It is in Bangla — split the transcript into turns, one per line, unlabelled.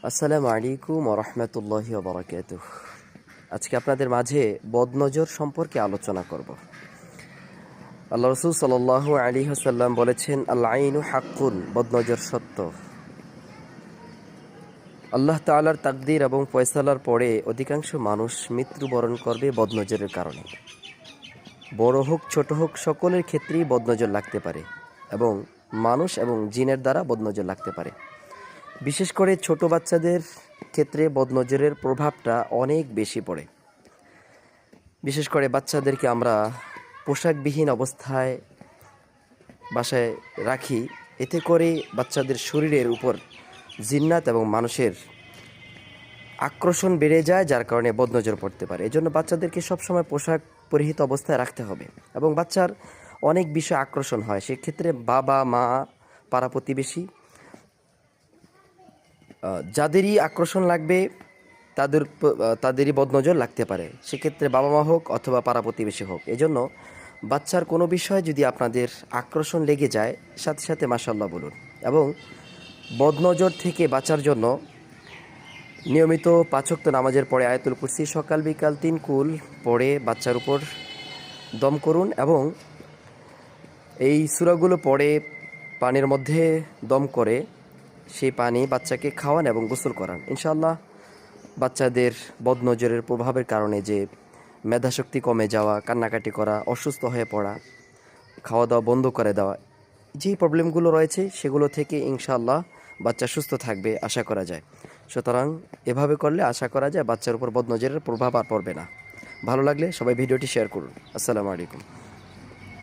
আসসালামু আলাইকুম ওয়া রাহমাতুল্লাহি ওয়া বারাকাতুহু। আজকে আপনাদের মাঝে বদনজর সম্পর্কে আলোচনা করব। আল্লাহ রাসূল সাল্লাল্লাহু আলাইহি ওয়াসাল্লাম বলেছেন, আল আইনু হাক্কুন, বদনজর সত্য। আল্লাহ তাআলার তাকদীর এবং ফয়সালার পরে অধিকাংশ মানুষ মৃত্যুবরণ করবে বদনজরের কারণে। বড় হোক ছোট হোক সকলের ক্ষেত্রেই বদনজর লাগতে পারে এবং মানুষ এবং জিনের দ্বারা বদনজর লাগতে পারে। বিশেষ করে ছোট বাচ্চাদের ক্ষেত্রে বদনজরের প্রভাবটা অনেক বেশি পড়ে। বিশেষ করে বাচ্চাদেরকে আমরা পোশাকবিহীন অবস্থায় বাসায় রাখি, এতে করে বাচ্চাদের শরীরের উপর জিন্নাত এবং মানুষের আকর্ষণ বেড়ে যায়, যার কারণে বদনজর পড়তে পারে। এজন্য বাচ্চাদেরকে সবসময় পোশাক পরিহিত অবস্থায় রাখতে হবে এবং বাচ্চার অনেক বিষয় আকর্ষণ হয়, সেক্ষেত্রে বাবা মা পাড়া প্রতিবেশী যাদেরই আকর্ষণ লাগবে তাদেরই বদনজর লাগতে পারে। সেক্ষেত্রে বাবা মা হোক অথবা পাড়া প্রতিবেশী হোক। এজন্য বাচ্চার কোনো বিষয় যদি আপনাদের আকর্ষণ লেগে যায়, সাথে সাথে মাশাআল্লাহ বলুন। এবং বদনজর থেকে বাঁচার জন্য নিয়মিত 5 ওয়াক্ত নামাজের পরে আয়াতুল কুরসি সকাল বিকাল 3 কুল পড়ে বাচ্চার উপর দম করুন এবং এই সূরাগুলো পড়ে পানির মধ্যে দম করে সেই পানি বাচ্চাকে খাওয়ান এবং গোসল করান। ইনশাআল্লাহ বাচ্চাদের বদনজরের প্রভাবের কারণে যে মেধাশক্তি কমে যাওয়া, কান্নাকাটি করা, অসুস্থ হয়ে পড়া, খাওয়া দাওয়া বন্ধ করে দেওয়া, যেই প্রবলেমগুলো রয়েছে সেগুলো থেকে ইনশাআল্লাহ বাচ্চা সুস্থ থাকবে আশা করা যায়। সুতরাং এভাবে করলে আশা করা যায় বাচ্চার উপর বদনজরের প্রভাব আর পড়বে না। ভালো লাগলে সবাই ভিডিওটি শেয়ার করুন। আসসালামু আলাইকুম।